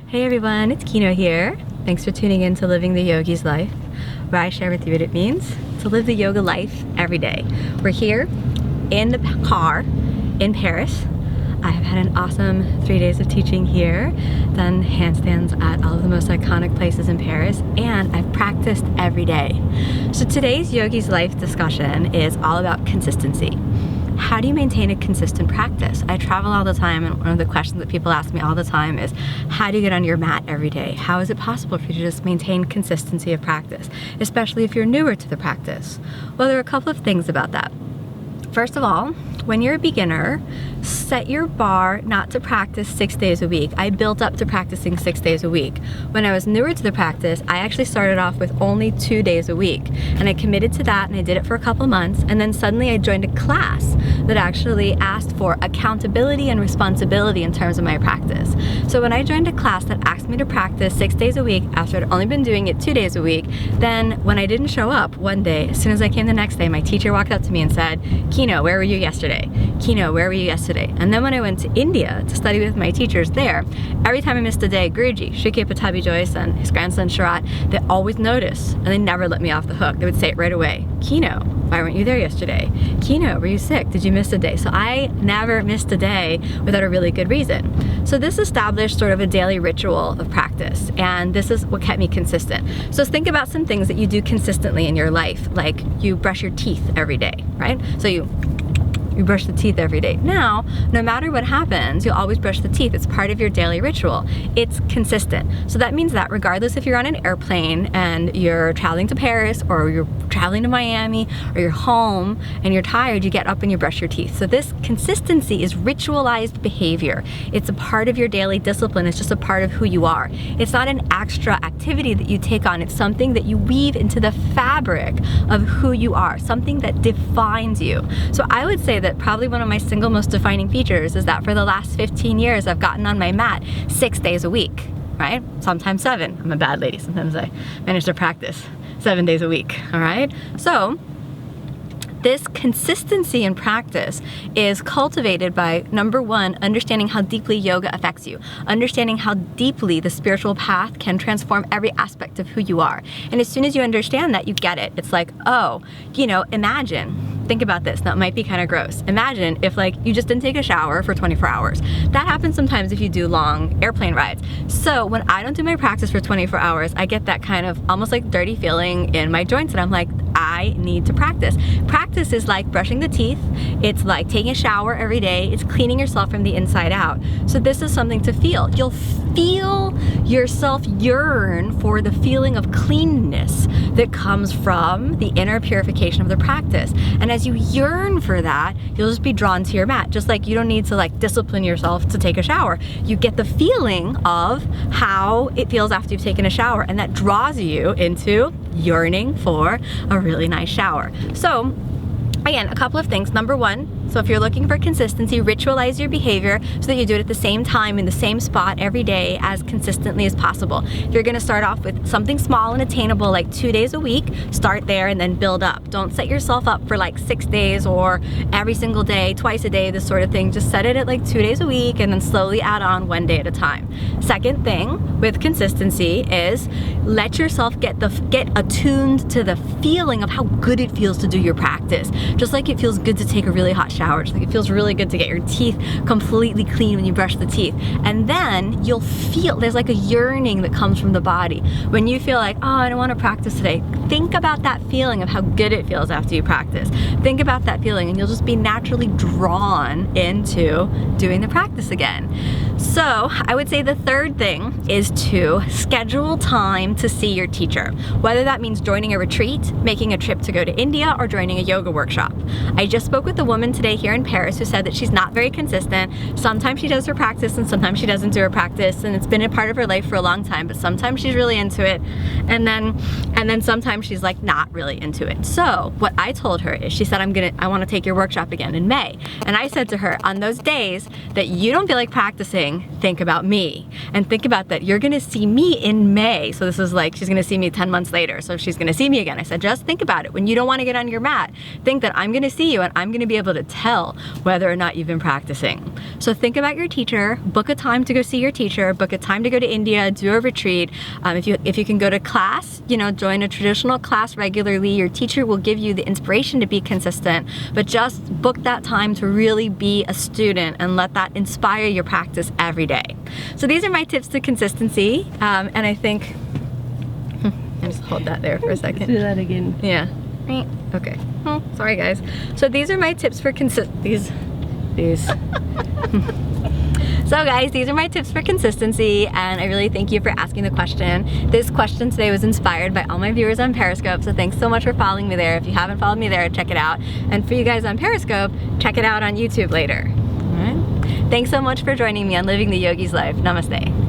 Hey everyone, it's Kino here. Thanks for tuning in to Living the Yogis Life, where I share with you what it means to live the yoga life every day. We're here in the car in Paris. I have had an awesome 3 days of teaching here, done handstands at all of the most iconic places in Paris, and I've practiced every day. So today's Yogis Life discussion is all about consistency. How do you maintain a consistent practice? I travel all the time, and one of the questions that people ask me all the time is, how do you get on your mat every day? How is it possible for you to just maintain consistency of practice, especially if you're newer to the practice? Well, there are a couple of things about that. First of all, when you're a beginner, set your bar not to practice 6 days a week. I built up to practicing 6 days a week. When I was newer to the practice, I actually started off with only 2 days a week. And I committed to that, and I did it for a couple months, and then suddenly I joined a class that actually asked for accountability and responsibility in terms of my practice. So when I joined a class that asked me to practice 6 days a week after I'd only been doing it 2 days a week, then when I didn't show up one day, as soon as I came the next day, my teacher walked up to me and said, Kino, where were you yesterday? Kino, where were you yesterday? And then when I went to India to study with my teachers there, every time I missed a day, Guruji, Shrike Patabi Joyce and his grandson Sharat, they always noticed, and they never let me off the hook. They would say it right away, Kino, why weren't you there yesterday? Kino, were you sick? Did you miss a day? So I never missed a day without a really good reason. So this established sort of a daily ritual of practice, and this is what kept me consistent. So think about some things that you do consistently in your life, like you brush your teeth every day, right? So you brush the teeth every day. Now, no matter what happens, you'll always brush the teeth. It's part of your daily ritual. It's consistent. So that means that regardless if you're on an airplane and you're traveling to Paris, or you're traveling to Miami, or you're home and you're tired, you get up and you brush your teeth. So this consistency is ritualized behavior. It's a part of your daily discipline. It's just a part of who you are. It's not an extra activity that you take on. It's something that you weave into the fabric of who you are, something that defines you. So I would say that probably one of my single most defining features is that for the last 15 years, I've gotten on my mat 6 days a week, right? Sometimes 7. I'm a bad lady. Sometimes I manage to practice 7 days a week, all right? So this consistency in practice is cultivated by, number one, understanding how deeply yoga affects you, understanding how deeply the spiritual path can transform every aspect of who you are. And as soon as you understand that, you get it. It's like, oh, imagine, think about this. Now, it might be kind of gross. Imagine if you just didn't take a shower for 24 hours. That happens sometimes if you do long airplane rides. So when I don't do my practice for 24 hours, I get that kind of almost dirty feeling in my joints, and I'm like, I need to practice. Practice is like brushing the teeth. It's like taking a shower every day. It's cleaning yourself from the inside out. So this is something to feel. You'll feel yourself yearn for the feeling of cleanness that comes from the inner purification of the practice. And as you yearn for that, you'll just be drawn to your mat. Just like you don't need to discipline yourself to take a shower. You get the feeling of how it feels after you've taken a shower, and that draws you into yearning for a really nice shower. So again, a couple of things. Number one, so if you're looking for consistency, ritualize your behavior so that you do it at the same time in the same spot every day as consistently as possible. If you're gonna start off with something small and attainable like 2 days a week, start there and then build up. Don't set yourself up for 6 days or every single day, twice a day, this sort of thing. Just set it at 2 days a week and then slowly add on 1 day at a time. Second thing with consistency is let yourself get attuned to the feeling of how good it feels to do your practice. Just like it feels good to take a really hot shower, just like it feels really good to get your teeth completely clean when you brush the teeth. And then you'll feel, there's a yearning that comes from the body. When you feel oh, I don't want to practice today, think about that feeling of how good it feels after you practice. Think about that feeling, and you'll just be naturally drawn into doing the practice again. So I would say the third thing is to schedule time to see your teacher, whether that means joining a retreat, making a trip to go to India, or joining a yoga workshop. I just spoke with a woman today here in Paris who said that she's not very consistent. Sometimes she does her practice and sometimes she doesn't do her practice, and it's been a part of her life for a long time, but sometimes she's really into it, and then sometimes time she's like not really into it. So what I told her is, she said, I want to take your workshop again in May. And I said to her, on those days that you don't feel like practicing, think about me. And think about that you're gonna see me in May. So this is like, she's gonna see me 10 months later. So she's gonna see me again. I said, just think about it. When you don't wanna get on your mat, think that I'm gonna see you and I'm gonna be able to tell whether or not you've been practicing. So think about your teacher, book a time to go see your teacher, book a time to go to India, do a retreat. If you can go to class, you know, join a traditional class regularly. Your teacher will give you the inspiration to be consistent, but just book that time to really be a student and let that inspire your practice every day. So these are my tips to consistency, and I think, I just hold that there for a second. Do that again. Yeah. Okay. Oh, sorry guys. So these are my tips for So guys, these are my tips for consistency, and I really thank you for asking the question. This question today was inspired by all my viewers on Periscope, so thanks so much for following me there. If you haven't followed me there, check it out. And for you guys on Periscope, check it out on YouTube later. All right? Thanks so much for joining me on Living the Yogis Life. Namaste.